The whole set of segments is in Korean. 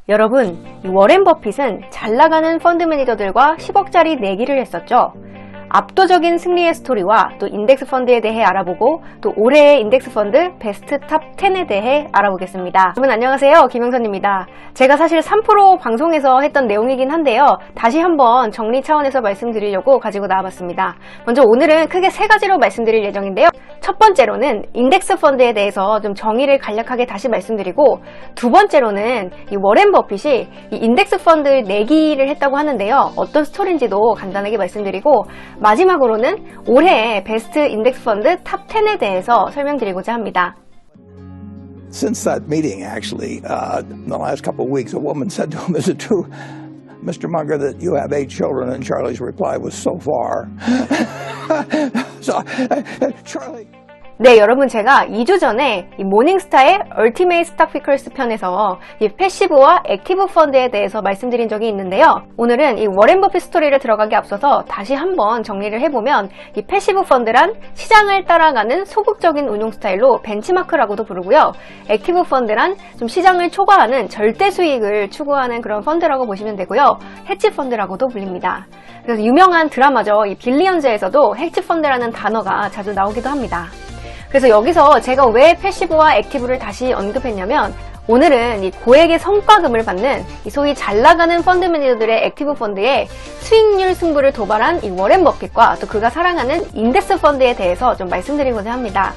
여러분, 워렌 버핏은 잘 나가는 펀드 매니저들과 10억짜리 내기를 했었죠. 압도적인 승리의 스토리와 또 인덱스 펀드에 대해 알아보고 또 올해의 인덱스 펀드 베스트 탑 10에 대해 알아보겠습니다. 여러분 안녕하세요, 김영선입니다. 제가 사실 3프로 방송에서 했던 내용이긴 한데요, 다시 한번 정리 차원에서 말씀드리려고 가지고 나와봤습니다. 먼저 오늘은 크게 세 가지로 말씀드릴 예정인데요, 첫 번째로는 인덱스 펀드에 대해서 좀 정의를 간략하게 다시 말씀드리고, 두 번째로는 이 워렌 버핏이 이 인덱스 펀드 내기를 했다고 하는데요, 어떤 스토리인지도 간단하게 말씀드리고, 마지막으로는 올해의 베스트 인덱스 펀드 탑 10에 대해서 설명드리고자 합니다. Since that meeting, actually, in the last couple of weeks, a woman said to him, "Is it true, Mr. Munger, that you have 8 children?" And Charlie's reply was, "So far." So, Charlie. 네, 여러분, 제가 2주 전에 이 모닝스타의 얼티메이트 스탁 피커스 편에서 이 패시브와 액티브 펀드에 대해서 말씀드린 적이 있는데요, 오늘은 이 워렌 버핏 스토리를 들어가기 앞서서 다시 한번 정리를 해보면, 이 패시브 펀드란 시장을 따라가는 소극적인 운용 스타일로 벤치마크라고도 부르고요, 액티브 펀드란 좀 시장을 초과하는 절대 수익을 추구하는 그런 펀드라고 보시면 되고요, 헤지 펀드라고도 불립니다. 그래서 유명한 드라마죠, 이 빌리언즈에서도 헤지 펀드라는 단어가 자주 나오기도 합니다. 그래서 여기서 제가 왜 패시브와 액티브를 다시 언급했냐면, 오늘은 이 고액의 성과금을 받는 이 소위 잘 나가는 펀드 매니저들의 액티브 펀드의 수익률 승부를 도발한 이 워렌 버핏과 또 그가 사랑하는 인덱스 펀드에 대해서 좀 말씀드리고자 합니다.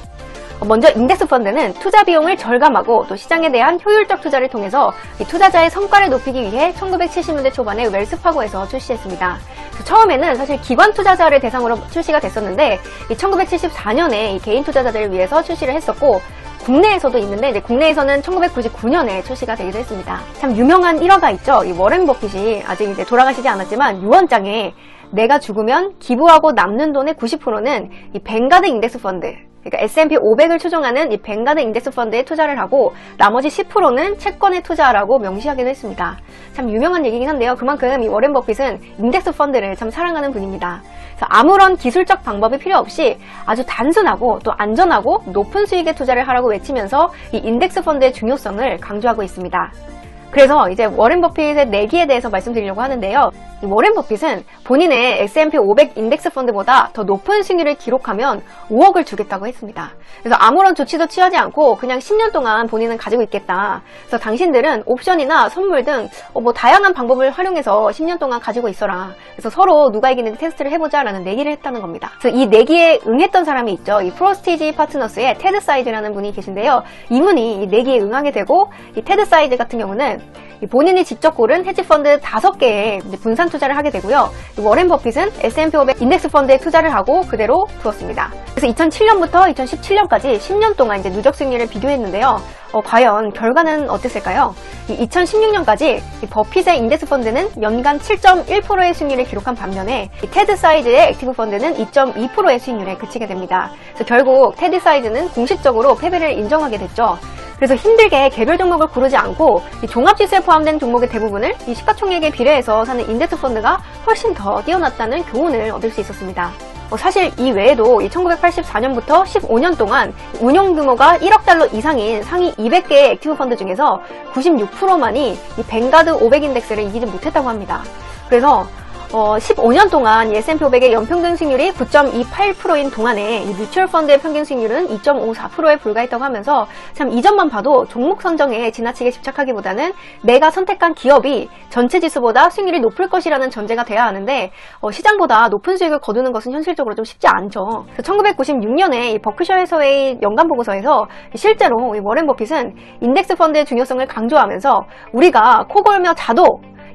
먼저 인덱스 펀드는 투자 비용을 절감하고 또 시장에 대한 효율적 투자를 통해서 이 투자자의 성과를 높이기 위해 1970년대 초반에 웰스파고에서 출시했습니다. 처음에는 사실 기관 투자자를 대상으로 출시가 됐었는데, 이 1974년에 이 개인 투자자들을 위해서 출시를 했었고, 국내에서도 있는데, 이제 국내에서는 1999년에 출시가 되기도 했습니다. 참 유명한 일화가 있죠. 이 워렌 버핏이 아직 이제 돌아가시지 않았지만 유언장에 내가 죽으면 기부하고 남는 돈의 90%는 이 뱅가드 인덱스 펀드, 그러니까 S&P 500을 추종하는 이 뱅가드 인덱스 펀드에 투자를 하고 나머지 10%는 채권에 투자하라고 명시하기도 했습니다. 참 유명한 얘기긴 한데요, 그만큼 이 워렌 버핏은 인덱스 펀드를 참 사랑하는 분입니다. 그래서 아무런 기술적 방법이 필요 없이 아주 단순하고 또 안전하고 높은 수익의 투자를 하라고 외치면서 이 인덱스 펀드의 중요성을 강조하고 있습니다. 그래서 이제 워렌 버핏의 내기에 대해서 말씀드리려고 하는데요, 이 워렌 버핏은 본인의 S&P 500 인덱스 펀드보다 더 높은 수익률을 기록하면 5억을 주겠다고 했습니다. 그래서 아무런 조치도 취하지 않고 그냥 10년 동안 본인은 가지고 있겠다. 그래서 당신들은 옵션이나 선물 등 뭐 다양한 방법을 활용해서 10년 동안 가지고 있어라. 그래서 서로 누가 이기는지 테스트를 해보자라는 내기를 했다는 겁니다. 그래서 이 내기에 응했던 사람이 있죠. 이 프로스티지 파트너스의 테드 사이즈라는 분이 계신데요, 이분이 이 내기에 응하게 되고, 이 테드 사이즈 같은 경우는 본인이 직접 고른 헤지펀드 5개에 분산 투자를 하게 되고요, 워렌 버핏은 S&P 500 인덱스 펀드에 투자를 하고 그대로 두었습니다. 그래서 2007년부터 2017년까지 10년 동안 이제 누적 수익률을 비교했는데요, 과연 결과는 어땠을까요? 2016년까지 이 버핏의 인덱스 펀드는 연간 7.1%의 수익률을 기록한 반면에 이 테드 사이즈의 액티브 펀드는 2.2%의 수익률에 그치게 됩니다. 그래서 결국 테드 사이즈는 공식적으로 패배를 인정하게 됐죠. 그래서 힘들게 개별 종목을 고르지 않고 이 종합지수에 포함된 종목의 대부분을 이 시가총액에 비례해서 사는 인덱스 펀드가 훨씬 더 뛰어났다는 교훈을 얻을 수 있었습니다. 사실 이 외에도 1984년부터 15년 동안 운용 규모가 1억 달러 이상인 상위 200개의 액티브 펀드 중에서 96%만이 이 뱅가드 500 인덱스를 이기지 못했다고 합니다. 그래서 15년 동안 S&P 500의 연평균 수익률이 9.28%인 동안에 이 뮤추얼 펀드의 평균 수익률은 2.54%에 불과했다고 하면서, 참 이점만 봐도 종목 선정에 지나치게 집착하기보다는 내가 선택한 기업이 전체 지수보다 수익률이 높을 것이라는 전제가 돼야 하는데, 시장보다 높은 수익을 거두는 것은 현실적으로 좀 쉽지 않죠. 1996년에 이 버크셔 해서웨이 연간 보고서에서 실제로 이 워렌 버핏은 인덱스 펀드의 중요성을 강조하면서 우리가 코 골며 자도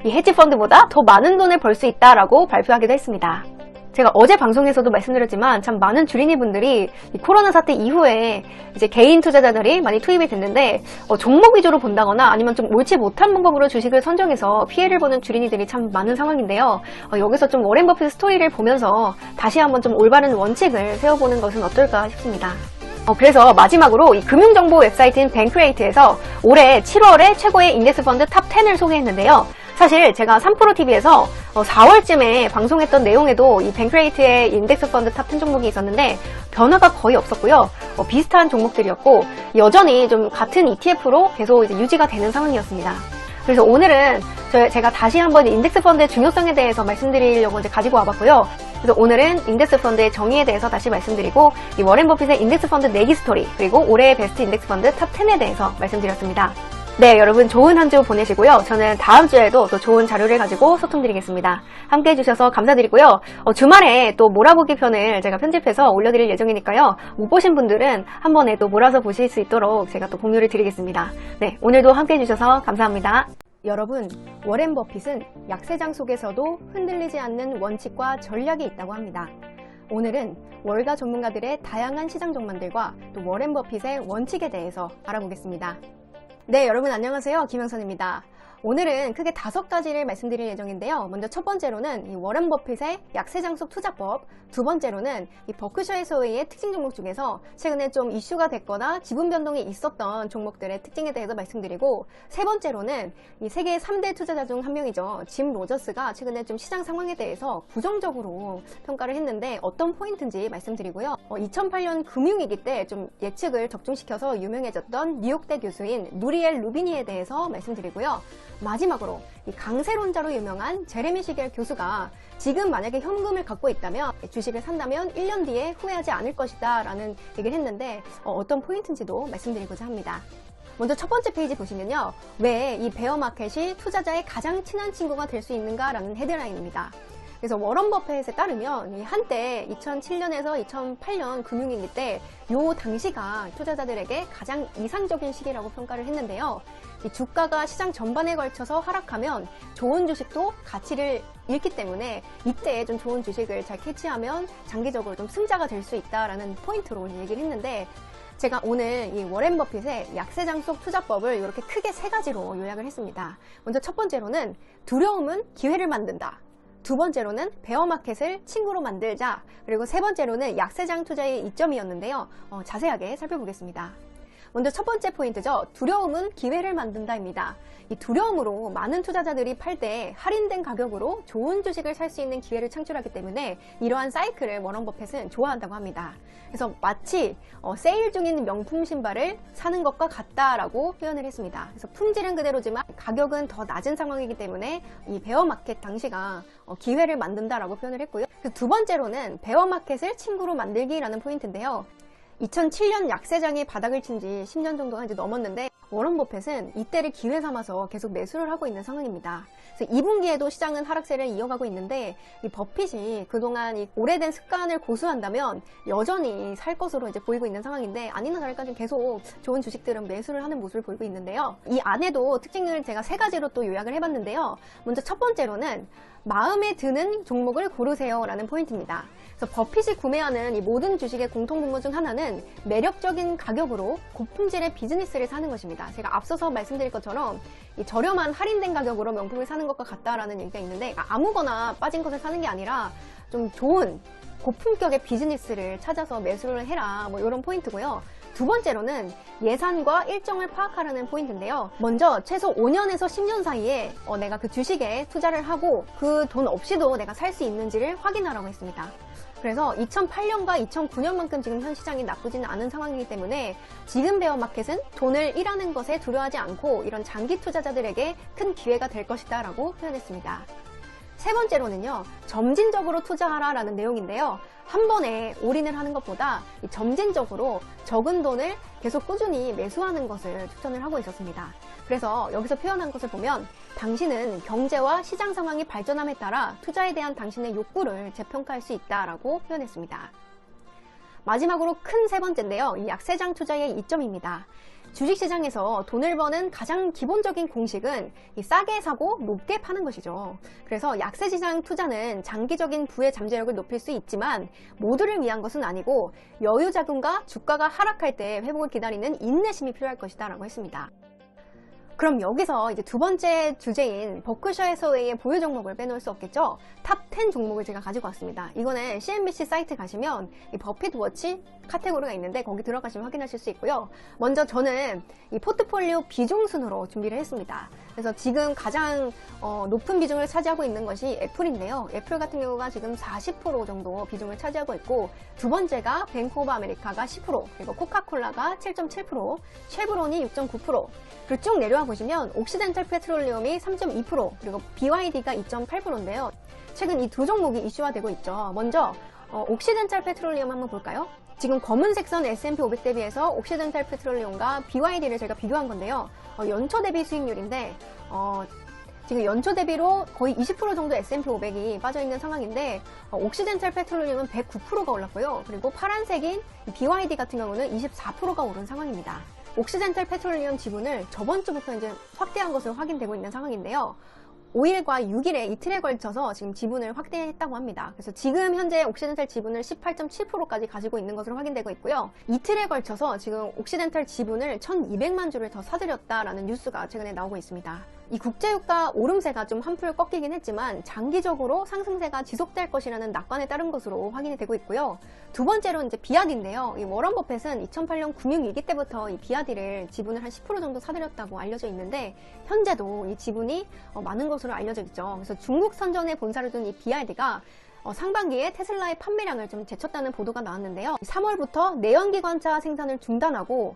이 헤지 펀드보다 더 많은 돈을 벌 수 있다라고 발표하기도 했습니다. 제가 어제 방송에서도 말씀드렸지만 참 많은 주린이 분들이 이 코로나 사태 이후에 이제 개인 투자자들이 많이 투입이 됐는데, 종목 위주로 본다거나 아니면 좀 옳지 못한 방법으로 주식을 선정해서 피해를 보는 주린이들이 참 많은 상황인데요, 여기서 좀 워렌 버핏 스토리를 보면서 다시 한번 좀 올바른 원칙을 세워보는 것은 어떨까 싶습니다. 그래서 마지막으로 이 금융정보 웹사이트인 뱅크레이트에서 올해 7월에 최고의 인덱스 펀드 탑 10을 소개했는데요, 사실 제가 3프로TV에서 4월쯤에 방송했던 내용에도 이 뱅크레이트의 인덱스 펀드 탑 10 종목이 있었는데 변화가 거의 없었고요. 비슷한 종목들이었고 여전히 좀 같은 ETF로 계속 이제 유지가 되는 상황이었습니다. 그래서 오늘은 제가 다시 한번 인덱스 펀드의 중요성에 대해서 말씀드리려고 이제 가지고 와봤고요. 그래서 오늘은 인덱스 펀드의 정의에 대해서 다시 말씀드리고, 이 워렌 버핏의 인덱스 펀드 내기 스토리, 그리고 올해의 베스트 인덱스 펀드 탑 10에 대해서 말씀드렸습니다. 네, 여러분 좋은 한 주 보내시고요. 저는 다음 주에도 또 좋은 자료를 가지고 소통드리겠습니다. 함께 해주셔서 감사드리고요. 주말에 또 몰아보기 편을 제가 편집해서 올려드릴 예정이니까요. 못 보신 분들은 한 번에 또 몰아서 보실 수 있도록 제가 또 공유를 드리겠습니다. 네, 오늘도 함께 해주셔서 감사합니다. 여러분, 워렌 버핏은 약세장 속에서도 흔들리지 않는 원칙과 전략이 있다고 합니다. 오늘은 월가 전문가들의 다양한 시장 전망들과 또 워렌 버핏의 원칙에 대해서 알아보겠습니다. 네, 여러분 안녕하세요. 김영선입니다. 오늘은 크게 5가지를 말씀드릴 예정인데요. 먼저 첫 번째로는 이 워렌 버핏의 약세장속 투자법, 두 번째로는 이 버크셔 해서웨이의 특징 종목 중에서 최근에 좀 이슈가 됐거나 지분 변동이 있었던 종목들의 특징에 대해서 말씀드리고, 세 번째로는 이 세계 3대 투자자 중 한 명이죠. 짐 로저스가 최근에 좀 시장 상황에 대해서 부정적으로 평가를 했는데 어떤 포인트인지 말씀드리고요. 2008년 금융위기 때 좀 예측을 적중시켜서 유명해졌던 뉴욕대 교수인 누리엘 루비니에 대해서 말씀드리고요. 마지막으로 이 강세론자로 유명한 제레미 시겔 교수가 지금 만약에 현금을 갖고 있다면 주식을 산다면 1년 뒤에 후회하지 않을 것이다 라는 얘기를 했는데 어떤 포인트인지도 말씀드리고자 합니다. 먼저 첫 번째 페이지 보시면요. 왜 이 베어마켓이 투자자의 가장 친한 친구가 될 수 있는가 라는 헤드라인입니다. 그래서 워런 버핏에 따르면 한때 2007년에서 2008년 금융위기 때 요 당시가 투자자들에게 가장 이상적인 시기라고 평가를 했는데요. 이 주가가 시장 전반에 걸쳐서 하락하면 좋은 주식도 가치를 잃기 때문에 이때 좀 좋은 주식을 잘 캐치하면 장기적으로 좀 승자가 될 수 있다라는 포인트로 얘기를 했는데, 제가 오늘 이 워렌 버핏의 약세장속 투자법을 이렇게 크게 3가지로 요약을 했습니다. 먼저 첫 번째로는 두려움은 기회를 만든다. 두 번째로는 베어마켓을 친구로 만들자. 그리고 세 번째로는 약세장 투자의 이점이었는데요. 자세하게 살펴보겠습니다. 먼저 첫 번째 포인트죠. 두려움은 기회를 만든다입니다. 이 두려움으로 많은 투자자들이 팔 때 할인된 가격으로 좋은 주식을 살 수 있는 기회를 창출하기 때문에 이러한 사이클을 워런 버핏은 좋아한다고 합니다. 그래서 마치 세일 중인 명품 신발을 사는 것과 같다라고 표현을 했습니다. 그래서 품질은 그대로지만 가격은 더 낮은 상황이기 때문에 이 베어마켓 당시가 기회를 만든다라고 표현을 했고요. 두 번째로는 베어마켓을 친구로 만들기라는 포인트인데요. 2007년 약세장이 바닥을 친 지 10년 정도가 이제 넘었는데 워런 버핏은 이때를 기회 삼아서 계속 매수를 하고 있는 상황입니다. 그래서 2분기에도 시장은 하락세를 이어가고 있는데 이 버핏이 그동안 이 오래된 습관을 고수한다면 여전히 살 것으로 이제 보이고 있는 상황인데, 아니나 다를까 계속 좋은 주식들은 매수를 하는 모습을 보이고 있는데요. 이 안에도 특징을 제가 3가지로 또 요약을 해봤는데요. 먼저 첫 번째로는 마음에 드는 종목을 고르세요 라는 포인트입니다. 그래서 버핏이 구매하는 이 모든 주식의 공통분모 중 하나는 매력적인 가격으로 고품질의 비즈니스를 사는 것입니다. 제가 앞서서 말씀드릴 것처럼 이 저렴한 할인된 가격으로 명품을 사는 것과 같다라는 얘기가 있는데, 아무거나 빠진 것을 사는 게 아니라 좀 좋은 고품격의 비즈니스를 찾아서 매수를 해라, 뭐 이런 포인트고요. 두 번째로는 예산과 일정을 파악하라는 포인트인데요. 먼저 최소 5년에서 10년 사이에 내가 그 주식에 투자를 하고 그 돈 없이도 내가 살 수 있는지를 확인하라고 했습니다. 그래서 2008년과 2009년만큼 지금 현 시장이 나쁘지는 않은 상황이기 때문에 지금 베어마켓은 돈을 일하는 것에 두려워하지 않고 이런 장기 투자자들에게 큰 기회가 될 것이다 라고 표현했습니다. 세 번째로는요, 점진적으로 투자하라 라는 내용인데요. 한 번에 올인을 하는 것보다 점진적으로 적은 돈을 계속 꾸준히 매수하는 것을 추천을 하고 있었습니다. 그래서 여기서 표현한 것을 보면 당신은 경제와 시장 상황이 발전함에 따라 투자에 대한 당신의 욕구를 재평가할 수 있다라고 표현했습니다. 마지막으로 큰 세 번째인데요. 이 약세장 투자의 이점입니다. 주식시장에서 돈을 버는 가장 기본적인 공식은 싸게 사고 높게 파는 것이죠. 그래서 약세시장 투자는 장기적인 부의 잠재력을 높일 수 있지만 모두를 위한 것은 아니고 여유자금과 주가가 하락할 때 회복을 기다리는 인내심이 필요할 것이다 라고 했습니다. 그럼 여기서 이제 두 번째 주제인 버크셔 해서웨이의 보유 종목을 빼놓을 수 없겠죠. 탑 10 종목을 제가 가지고 왔습니다. 이거는 CNBC 사이트 가시면 이 버핏 워치 카테고리가 있는데 거기 들어가시면 확인하실 수 있고요. 먼저 저는 이 포트폴리오 비중 순으로 준비를 했습니다. 그래서 지금 가장 높은 비중을 차지하고 있는 것이 애플인데요. 애플 같은 경우가 지금 40% 정도 비중을 차지하고 있고, 두 번째가 뱅크 오브 아메리카가 10%, 그리고 코카콜라가 7.7%, 쉐브론이 6.9%, 그리고 쭉 내려와 보시면 옥시덴탈 페트롤리움이 3.2%, 그리고 BYD가 2.8%인데요. 최근 이 두 종목이 이슈화되고 있죠. 먼저 옥시덴탈 페트롤리움 한번 볼까요? 지금 검은색 선 S&P 500 대비해서 옥시덴탈 페트롤리움과 BYD를 제가 비교한 건데요. 연초 대비 수익률인데 지금 연초 대비로 거의 20% 정도 S&P 500이 빠져있는 상황인데, 옥시덴탈 페트롤리움은 109%가 올랐고요. 그리고 파란색인 BYD 같은 경우는 24%가 오른 상황입니다. 옥시덴탈 페트롤리움 지분을 저번 주부터 이제 확대한 것으로 확인되고 있는 상황인데요. 5일과 6일에 이틀에 걸쳐서 지금 지분을 확대했다고 합니다. 그래서 지금 현재 옥시덴탈 지분을 18.7%까지 가지고 있는 것으로 확인되고 있고요. 이틀에 걸쳐서 지금 옥시덴탈 지분을 1200만 주를 더 사들였다라는 뉴스가 최근에 나오고 있습니다. 이 국제유가 오름세가 좀 한풀 꺾이긴 했지만 장기적으로 상승세가 지속될 것이라는 낙관에 따른 것으로 확인이 되고 있고요. 두 번째로 이제 비아디인데요. 이 워런 버핏은 2008년 금융위기 때부터 이 비아디를 지분을 한 10% 정도 사들였다고 알려져 있는데, 현재도 이 지분이 많은 것으로 알려져 있죠. 그래서 중국 선전에 본사를 둔 이 BYD가 상반기에 테슬라의 판매량을 좀 제쳤다는 보도가 나왔는데요. 3월부터 내연기관차 생산을 중단하고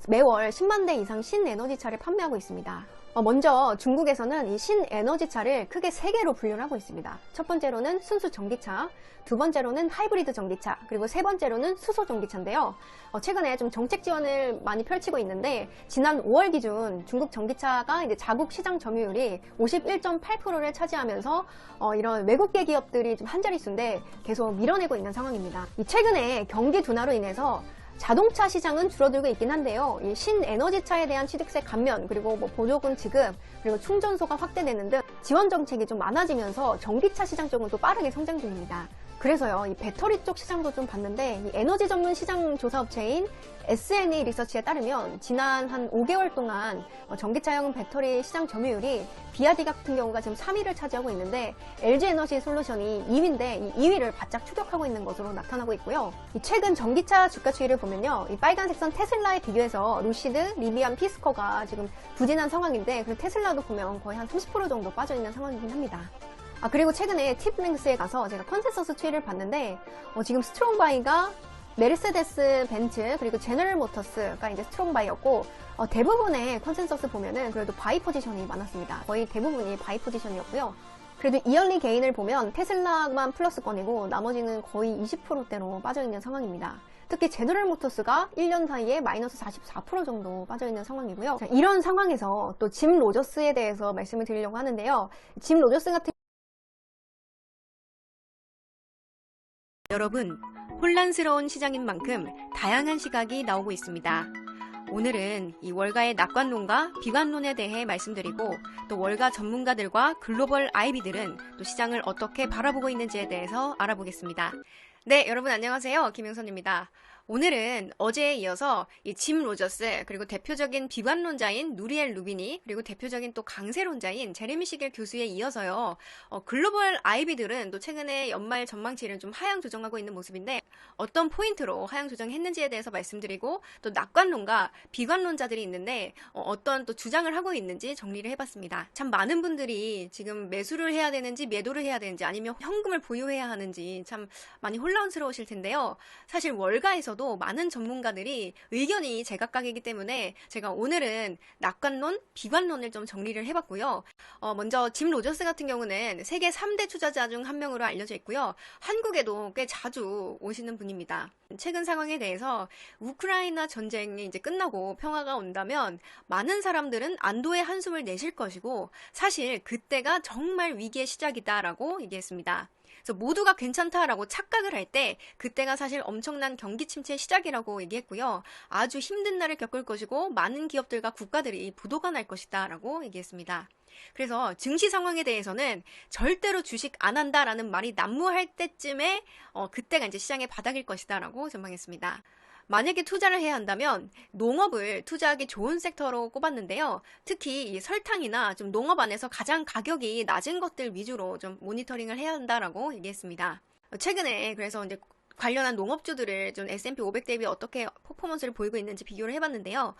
매월 10만 대 이상 신에너지차를 판매하고 있습니다. 먼저 중국에서는 이 신에너지차를 크게 3개로 분류를 하고 있습니다. 첫 번째로는 순수 전기차, 두 번째로는 하이브리드 전기차, 그리고 세 번째로는 수소 전기차인데요. 최근에 좀 정책 지원을 많이 펼치고 있는데, 지난 5월 기준 중국 전기차가 이제 자국 시장 점유율이 51.8%를 차지하면서 이런 외국계 기업들이 좀 한 자릿수인데 계속 밀어내고 있는 상황입니다. 최근에 경기 둔화로 인해서 자동차 시장은 줄어들고 있긴 한데요. 이 신에너지차에 대한 취득세 감면, 그리고 보조금 지급, 그리고 충전소가 확대되는 등 지원 정책이 좀 많아지면서 전기차 시장 쪽은 또 빠르게 성장 중입니다. 그래서요, 이 배터리 쪽 시장도 좀 봤는데, 이 에너지 전문 시장 조사 업체인 SNE 리서치에 따르면 지난 한 5개월 동안 전기차용 배터리 시장 점유율이 비아디 같은 경우가 지금 3위를 차지하고 있는데, LG 에너지 솔루션이 2위인데 이 2위를 바짝 추격하고 있는 것으로 나타나고 있고요. 이 최근 전기차 주가 추이를 보면요, 이 빨간색 선 테슬라에 비교해서 루시드, 리비안, 피스커가 지금 부진한 상황인데, 그리고 테슬라도 보면 거의 한 30% 정도 빠져 있는 상황이긴 합니다. 그리고 최근에 팁랭스에 가서 제가 컨센서스 추이를 봤는데, 지금 스트롱바이가 메르세데스 벤츠, 그리고 제너럴 모터스가 이제 스트롱바이였고, 대부분의 컨센서스 보면은 그래도 바이 포지션이 많았습니다. 거의 대부분이 바이 포지션이었고요. 그래도 이얼리 게인을 보면 테슬라만 플러스권이고 나머지는 거의 20%대로 빠져있는 상황입니다. 특히 제너럴 모터스가 1년 사이에 마이너스 44% 정도 빠져있는 상황이고요. 자, 이런 상황에서 또 짐 로저스에 대해서 말씀을 드리려고 하는데요. 짐 로저스 같은 여러분, 혼란스러운 시장인 만큼 다양한 시각이 나오고 있습니다. 오늘은 이 월가의 낙관론과 비관론에 대해 말씀드리고, 또 월가 전문가들과 글로벌 아이비들은 또 시장을 어떻게 바라보고 있는지에 대해서 알아보겠습니다. 네, 여러분 안녕하세요. 김영선입니다. 오늘은 어제에 이어서 이 짐 로저스, 그리고 대표적인 비관론자인 누리엘 루비니, 그리고 대표적인 또 강세론자인 제레미 시겔 교수에 이어서요, 글로벌 아이비들은 또 최근에 연말 전망치를 좀 하향 조정하고 있는 모습인데, 어떤 포인트로 하향 조정했는지에 대해서 말씀드리고, 또 낙관론과 비관론자들이 있는데 어떤 또 주장을 하고 있는지 정리를 해봤습니다. 참 많은 분들이 지금 매수를 해야 되는지 매도를 해야 되는지 아니면 현금을 보유해야 하는지 참 많이 혼란스러우실 텐데요. 사실 월가에서도 많은 전문가들이 의견이 제각각이기 때문에 제가 오늘은 낙관론, 비관론을 좀 정리를 해봤고요. 먼저 짐 로저스 같은 경우는 세계 3대 투자자 중 한 명으로 알려져 있고요. 한국에도 꽤 자주 오시는 분입니다. 최근 상황에 대해서 우크라이나 전쟁이 이제 끝나고 평화가 온다면 많은 사람들은 안도의 한숨을 내쉴 것이고, 사실 그때가 정말 위기의 시작이다라고 얘기했습니다. 그래서 모두가 괜찮다라고 착각을 할 때 그때가 사실 엄청난 경기 침체 시작이라고 얘기했고요. 아주 힘든 날을 겪을 것이고 많은 기업들과 국가들이 부도가 날 것이다 라고 얘기했습니다. 그래서 증시 상황에 대해서는 절대로 주식 안 한다라는 말이 난무할 때쯤에 그때가 이제 시장의 바닥일 것이다 라고 전망했습니다. 만약에 투자를 해야 한다면 농업을 투자하기 좋은 섹터로 꼽았는데요. 특히 이 설탕이나 좀 농업 안에서 가장 가격이 낮은 것들 위주로 좀 모니터링을 해야 한다라고 얘기했습니다. 최근에 그래서 이제 관련한 농업주들을 좀 S&P 500 대비 어떻게 퍼포먼스를 보이고 있는지 비교를 해봤는데요.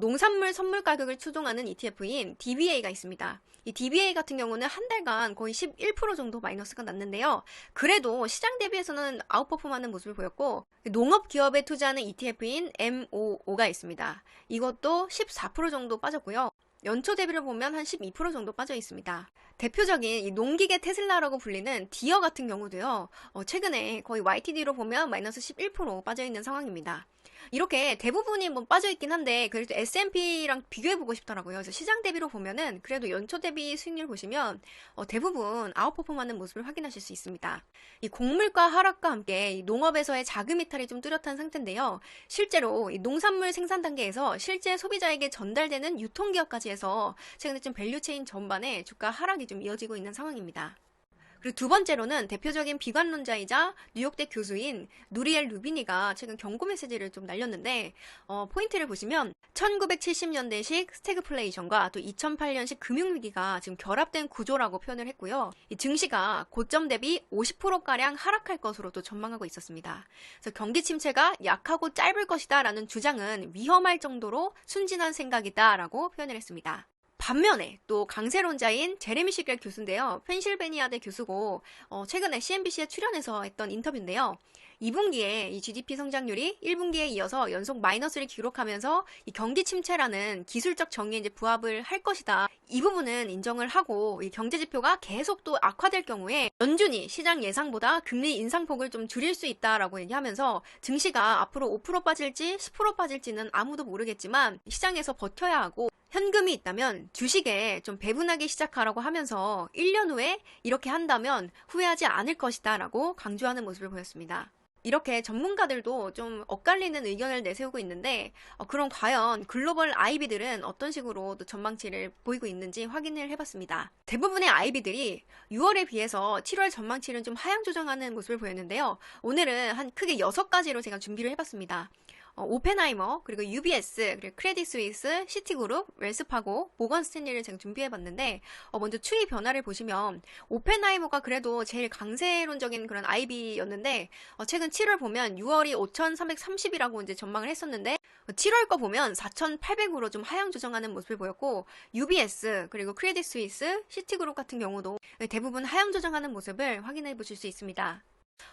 농산물 선물 가격을 추종하는 ETF인 DBA가 있습니다. 이 DBA 같은 경우는 한 달간 거의 11% 정도 마이너스가 났는데요. 그래도 시장 대비해서는 아웃퍼폼하는 모습을 보였고, 농업 기업에 투자하는 ETF인 MOO가 있습니다. 이것도 14% 정도 빠졌고요. 연초 대비를 보면 한 12% 정도 빠져 있습니다. 대표적인 이 농기계 테슬라라고 불리는 디어 같은 경우도요, 최근에 거의 YTD로 보면 마이너스 11% 빠져 있는 상황입니다. 이렇게 대부분이 뭐 빠져 있긴 한데 그래도 S&P랑 비교해 보고 싶더라고요. 그래서 시장 대비로 보면은 그래도 연초 대비 수익률 보시면 대부분 아웃퍼폼하는 모습을 확인하실 수 있습니다. 이 곡물가 하락과 함께 이 농업에서의 자금 이탈이 좀 뚜렷한 상태인데요. 실제로 이 농산물 생산 단계에서 실제 소비자에게 전달되는 유통기업까지 해서 최근에 좀 밸류체인 전반에 주가 하락이 좀 이어지고 있는 상황입니다. 그리고 두 번째로는 대표적인 비관론자이자 뉴욕대 교수인 누리엘 루비니가 최근 경고 메시지를 좀 날렸는데, 포인트를 보시면 1970년대식 스태그플레이션과 또 2008년식 금융위기가 지금 결합된 구조라고 표현을 했고요. 이 증시가 고점 대비 50%가량 하락할 것으로 또 전망하고 있었습니다. 그래서 경기 침체가 약하고 짧을 것이다 라는 주장은 위험할 정도로 순진한 생각이다 라고 표현을 했습니다. 반면에 또 강세론자인 제레미 시겔 교수인데요. 펜실베니아대 교수고 최근에 CNBC에 출연해서 했던 인터뷰인데요. 2분기에 이 GDP 성장률이 1분기에 이어서 연속 마이너스를 기록하면서 이 경기 침체라는 기술적 정의에 이제 부합을 할 것이다. 이 부분은 인정을 하고 이 경제 지표가 계속 또 악화될 경우에 연준이 시장 예상보다 금리 인상폭을 좀 줄일 수 있다라고 얘기하면서 증시가 앞으로 5% 빠질지 10% 빠질지는 아무도 모르겠지만 시장에서 버텨야 하고 현금이 있다면 주식에 좀 배분하기 시작하라고 하면서 1년 후에 이렇게 한다면 후회하지 않을 것이다 라고 강조하는 모습을 보였습니다. 이렇게 전문가들도 좀 엇갈리는 의견을 내세우고 있는데 그럼 과연 글로벌 IB들은 어떤 식으로 또 전망치를 보이고 있는지 확인을 해봤습니다. 대부분의 IB들이 6월에 비해서 7월 전망치를 좀 하향 조정하는 모습을 보였는데요. 오늘은 한 크게 6가지로 제가 준비를 해봤습니다. 오펜하이머, 그리고 UBS, 그리고 크레딧 스위스, 시티그룹, 웰스파고, 모건 스탠리를 제가 준비해봤는데 먼저 추이 변화를 보시면 오펜하이머가 그래도 제일 강세론적인 그런 IB였는데 최근 7월 보면 6월이 5,330이라고 이제 전망을 했었는데 7월 거 보면 4,800으로 좀 하향 조정하는 모습을 보였고 UBS, 그리고 크레딧 스위스, 시티그룹 같은 경우도 대부분 하향 조정하는 모습을 확인해 보실 수 있습니다.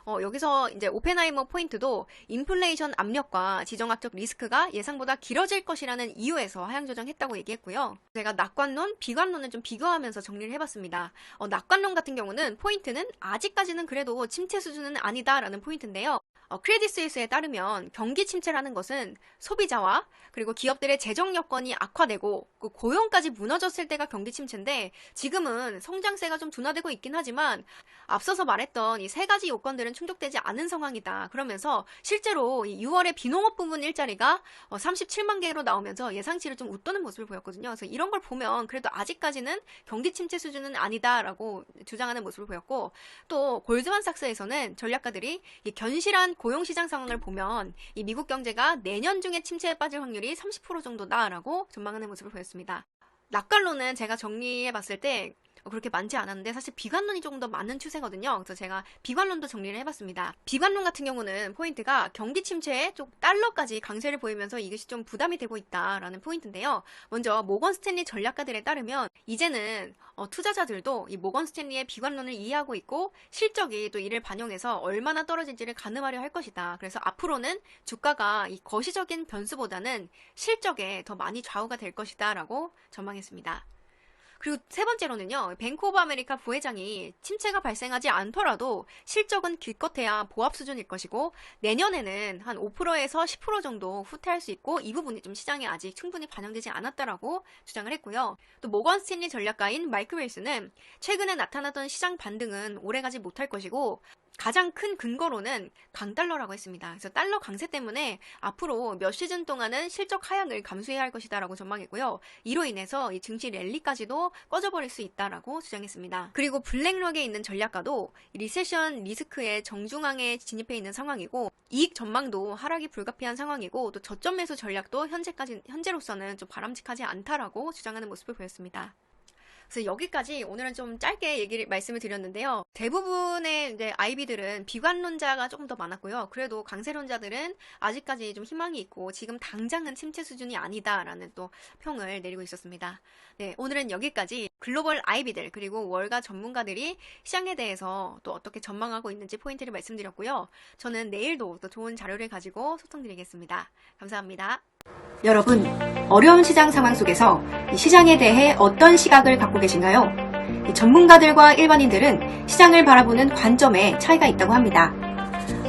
여기서 이제 오펜하이머 포인트도 인플레이션 압력과 지정학적 리스크가 예상보다 길어질 것이라는 이유에서 하향 조정했다고 얘기했고요. 제가 낙관론, 비관론을 좀 비교하면서 정리를 해봤습니다. 낙관론 같은 경우는 포인트는 아직까지는 그래도 침체 수준은 아니다라는 포인트인데요. 크레딧 스위스에 따르면 경기 침체라는 것은 소비자와 그리고 기업들의 재정 여건이 악화되고 그 고용까지 무너졌을 때가 경기 침체인데 지금은 성장세가 좀 둔화되고 있긴 하지만 앞서서 말했던 이 세 가지 요건들은 충족되지 않은 상황이다. 그러면서 실제로 이 6월에 비농업 부문 일자리가 37만 개로 나오면서 예상치를 좀 웃도는 모습을 보였거든요. 그래서 이런 걸 보면 그래도 아직까지는 경기 침체 수준은 아니다라고 주장하는 모습을 보였고 또 골드만삭스에서는 전략가들이 이 견실한 고용시장 상황을 보면 이 미국 경제가 내년 중에 침체에 빠질 확률이 30% 정도다라고 전망하는 모습을 보였습니다. 낙관론은 제가 정리해봤을 때 그렇게 많지 않았는데 사실 비관론이 조금 더 많은 추세거든요. 그래서 제가 비관론도 정리를 해봤습니다. 비관론 같은 경우는 포인트가 경기 침체에 좀 달러까지 강세를 보이면서 이것이 좀 부담이 되고 있다라는 포인트인데요. 먼저 모건 스탠리 전략가들에 따르면 이제는 투자자들도 이 모건 스탠리의 비관론을 이해하고 있고 실적이 또 이를 반영해서 얼마나 떨어질지를 가늠하려 할 것이다. 그래서 앞으로는 주가가 이 거시적인 변수보다는 실적에 더 많이 좌우가 될 것이다 라고 전망했습니다. 그리고 세 번째로는요, 뱅크 오브 아메리카 부회장이 침체가 발생하지 않더라도 실적은 기껏해야 보합 수준일 것이고 내년에는 한 5%에서 10% 정도 후퇴할 수 있고 이 부분이 좀 시장에 아직 충분히 반영되지 않았다라고 주장을 했고요. 또 모건 스탠리 전략가인 마이크 웰스는 최근에 나타나던 시장 반등은 오래가지 못할 것이고 가장 큰 근거로는 강달러라고 했습니다. 그래서 달러 강세 때문에 앞으로 몇 시즌 동안은 실적 하향을 감수해야 할 것이다라고 전망했고요. 이로 인해서 이 증시 랠리까지도 꺼져버릴 수 있다라고 주장했습니다. 그리고 블랙록에 있는 전략가도 리세션 리스크의 정중앙에 진입해 있는 상황이고 이익 전망도 하락이 불가피한 상황이고 또 저점 매수 전략도 현재로서는 좀 바람직하지 않다라고 주장하는 모습을 보였습니다. 그래서 여기까지 오늘은 좀 짧게 말씀을 드렸는데요. 대부분의 이제 아이비들은 비관론자가 조금 더 많았고요. 그래도 강세론자들은 아직까지 좀 희망이 있고 지금 당장은 침체 수준이 아니다라는 또 평을 내리고 있었습니다. 네, 오늘은 여기까지 글로벌 아이비들 그리고 월가 전문가들이 시장에 대해서 또 어떻게 전망하고 있는지 포인트를 말씀드렸고요. 저는 내일도 또 좋은 자료를 가지고 소통드리겠습니다. 감사합니다. 여러분, 어려운 시장 상황 속에서 이 시장에 대해 어떤 시각을 갖고 계신가요? 이 전문가들과 일반인들은 시장을 바라보는 관점에 차이가 있다고 합니다.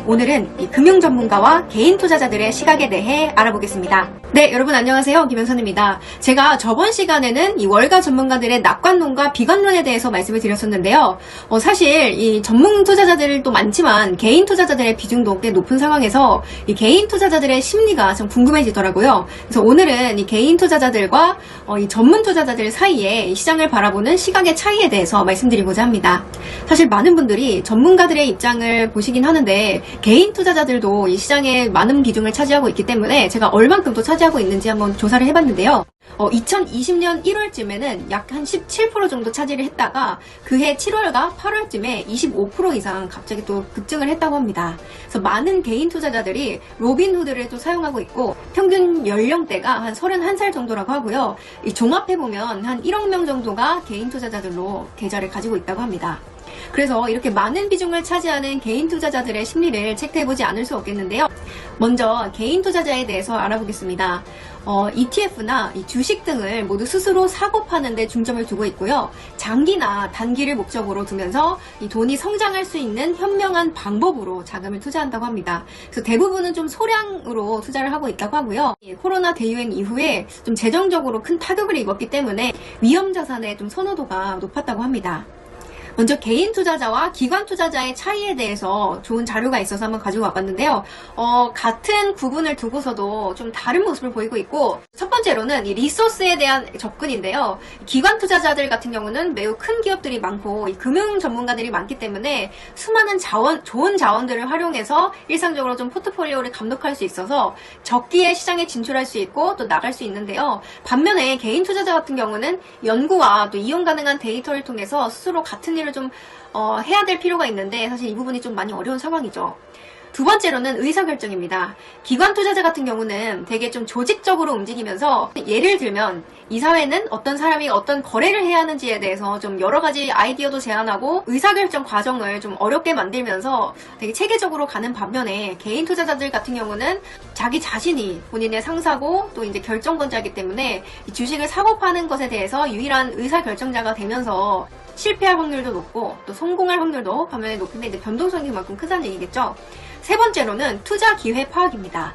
오늘은 이 금융 전문가와 개인 투자자들의 시각에 대해 알아보겠습니다. 네, 여러분 안녕하세요. 김현선입니다. 제가 저번 시간에는 이 월가 전문가들의 낙관론과 비관론에 대해서 말씀을 드렸었는데요. 사실 이 전문 투자자들도 많지만 개인 투자자들의 비중도 꽤 높은 상황에서 이 개인 투자자들의 심리가 좀 궁금해지더라고요. 그래서 오늘은 이 개인 투자자들과 이 전문 투자자들 사이에 이 시장을 바라보는 시각의 차이에 대해서 말씀드리고자 합니다. 사실 많은 분들이 전문가들의 입장을 보시긴 하는데 개인 투자자들도 이 시장에 많은 비중을 차지하고 있기 때문에 제가 얼만큼 또 차지하고 있는지 한번 조사를 해봤는데요. 2020년 1월쯤에는 약 한 17% 정도 차지를 했다가 그해 7월과 8월쯤에 25% 이상 갑자기 또 급증을 했다고 합니다. 그래서 많은 개인 투자자들이 로빈후드를 또 사용하고 있고 평균 연령대가 한 31살 정도라고 하고요. 이 종합해보면 한 1억 명 정도가 개인 투자자들로 계좌를 가지고 있다고 합니다. 그래서 이렇게 많은 비중을 차지하는 개인 투자자들의 심리를 체크해보지 않을 수 없겠는데요. 먼저 개인 투자자에 대해서 알아보겠습니다. ETF나 이 주식 등을 모두 스스로 사고 파는 데 중점을 두고 있고요. 장기나 단기를 목적으로 두면서 이 돈이 성장할 수 있는 현명한 방법으로 자금을 투자한다고 합니다. 그래서 대부분은 좀 소량으로 투자를 하고 있다고 하고요. 코로나 대유행 이후에 좀 재정적으로 큰 타격을 입었기 때문에 위험 자산의 좀 선호도가 높았다고 합니다. 먼저 개인 투자자와 기관 투자자의 차이에 대해서 좋은 자료가 있어서 한번 가지고 와봤는데요. 같은 구분을 두고서도 좀 다른 모습을 보이고 있고, 첫 번째로는 이 리소스에 대한 접근인데요. 기관 투자자들 같은 경우는 매우 큰 기업들이 많고 이 금융 전문가들이 많기 때문에 수많은 좋은 자원들을 활용해서 일상적으로 좀 포트폴리오를 감독할 수 있어서 적기에 시장에 진출할 수 있고 또 나갈 수 있는데요. 반면에 개인 투자자 같은 경우는 연구와 또 이용 가능한 데이터를 통해서 스스로 같은 일을 좀 해야 될 필요가 있는데 사실 이 부분이 좀 많이 어려운 상황이죠. 두 번째로는 의사결정입니다. 기관 투자자 같은 경우는 되게 좀 조직적으로 움직이면서 예를 들면 이 사회는 어떤 사람이 어떤 거래를 해야 하는지에 대해서 좀 여러 가지 아이디어도 제안하고 의사결정 과정을 좀 어렵게 만들면서 되게 체계적으로 가는 반면에 개인 투자자들 같은 경우는 자기 자신이 본인의 상사고 또 이제 결정권자이기 때문에 이 주식을 사고 파는 것에 대해서 유일한 의사결정자가 되면서 실패할 확률도 높고 또 성공할 확률도 반면에 높은데 이제 변동성이 그만큼 크다는 얘기겠죠. 세 번째로는 투자 기회 파악입니다.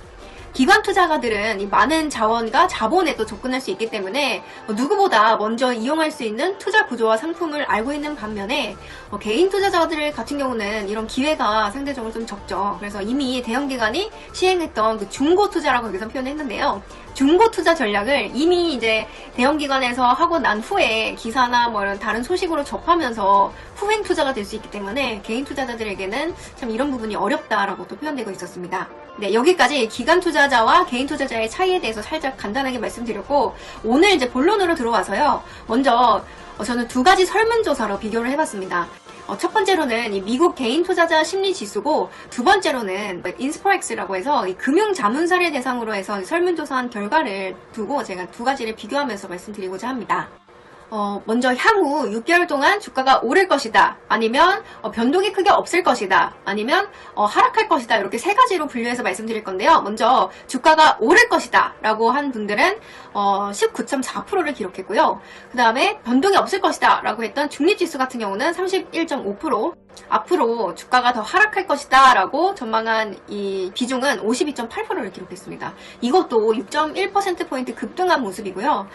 기관 투자가들은 이 많은 자원과 자본에 또 접근할 수 있기 때문에 누구보다 먼저 이용할 수 있는 투자 구조와 상품을 알고 있는 반면에 개인 투자자들 같은 경우는 이런 기회가 상대적으로 좀 적죠. 그래서 이미 대형기관이 시행했던 그 중고 투자라고 여기서 표현했는데요. 중고 투자 전략을 이미 이제 대형기관에서 하고 난 후에 기사나 뭐 이런 다른 소식으로 접하면서 후행 투자가 될 수 있기 때문에 개인 투자자들에게는 참 이런 부분이 어렵다라고 또 표현되고 있었습니다. 네, 여기까지 기관 투자자와 개인 투자자의 차이에 대해서 살짝 간단하게 말씀드렸고, 오늘 이제 본론으로 들어와서요. 먼저 저는 두 가지 설문조사로 비교를 해봤습니다. 첫 번째로는 이 미국 개인 투자자 심리 지수고, 두 번째로는 인스포엑스라고 해서 이 금융 자문사를 대상으로 해서 설문조사한 결과를 두고 제가 두 가지를 비교하면서 말씀드리고자 합니다. 먼저 향후 6개월 동안 주가가 오를 것이다, 아니면 변동이 크게 없을 것이다, 아니면 하락할 것이다, 이렇게 세 가지로 분류해서 말씀드릴 건데요. 먼저 주가가 오를 것이다 라고 한 분들은 19.4%를 기록했고요. 그 다음에 변동이 없을 것이다 라고 했던 중립지수 같은 경우는 31.5%, 앞으로 주가가 더 하락할 것이다 라고 전망한 이 비중은 52.8%를 기록했습니다. 이것도 6.1%포인트 급등한 모습이고요.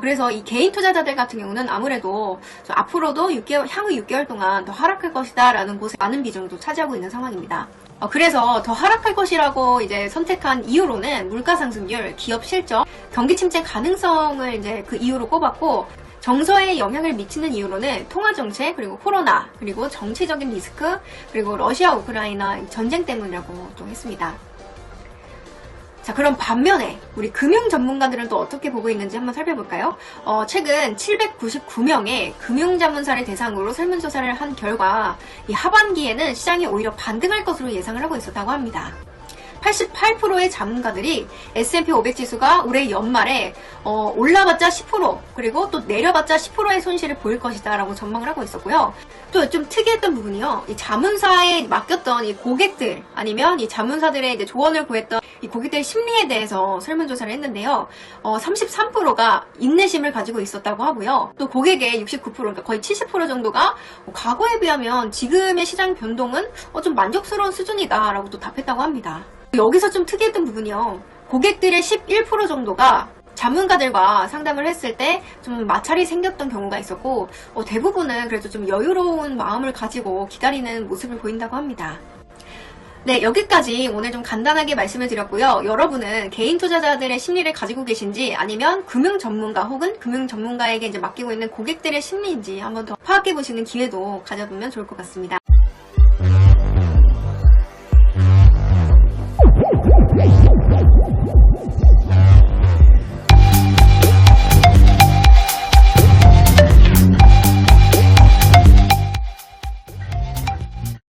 그래서 이 개인 투자자들 같은 경우는 아무래도 앞으로도 향후 6개월 동안 더 하락할 것이다 라는 곳에 많은 비중도 차지하고 있는 상황입니다. 그래서 더 하락할 것이라고 이제 선택한 이유로는 물가 상승률, 기업 실적, 경기 침체 가능성을 이제 그 이유로 꼽았고, 정서에 영향을 미치는 이유로는 통화정책, 그리고 코로나, 그리고 정치적인 리스크, 그리고 러시아 우크라이나 전쟁 때문이라고 또 했습니다. 자, 그럼 반면에 우리 금융 전문가들은 또 어떻게 보고 있는지 한번 살펴볼까요? 최근 799명의 금융자문사를 대상으로 설문조사를 한 결과 이 하반기에는 시장이 오히려 반등할 것으로 예상을 하고 있었다고 합니다. 88%의 자문가들이 S&P 500 지수가 올해 연말에 올라봤자 10% 그리고 또 내려봤자 10%의 손실을 보일 것이다 라고 전망을 하고 있었고요. 또 좀 특이했던 부분이요. 이 자문사에 맡겼던 이 고객들 아니면 이 자문사들의 이제 조언을 구했던 이 고객들의 심리에 대해서 설문조사를 했는데요. 33%가 인내심을 가지고 있었다고 하고요. 또 고객의 69% 그러니까 거의 70% 정도가 과거에 비하면 지금의 시장 변동은 좀 만족스러운 수준이다 라고 또 답했다고 합니다. 여기서 좀 특이했던 부분이요. 고객들의 11% 정도가 자문가들과 상담을 했을 때 좀 마찰이 생겼던 경우가 있었고 대부분은 그래도 좀 여유로운 마음을 가지고 기다리는 모습을 보인다고 합니다. 네, 여기까지 오늘 좀 간단하게 말씀을 드렸고요. 여러분은 개인 투자자들의 심리를 가지고 계신지 아니면 금융 전문가 혹은 금융 전문가에게 이제 맡기고 있는 고객들의 심리인지 한번 더 파악해 보시는 기회도 가져보면 좋을 것 같습니다.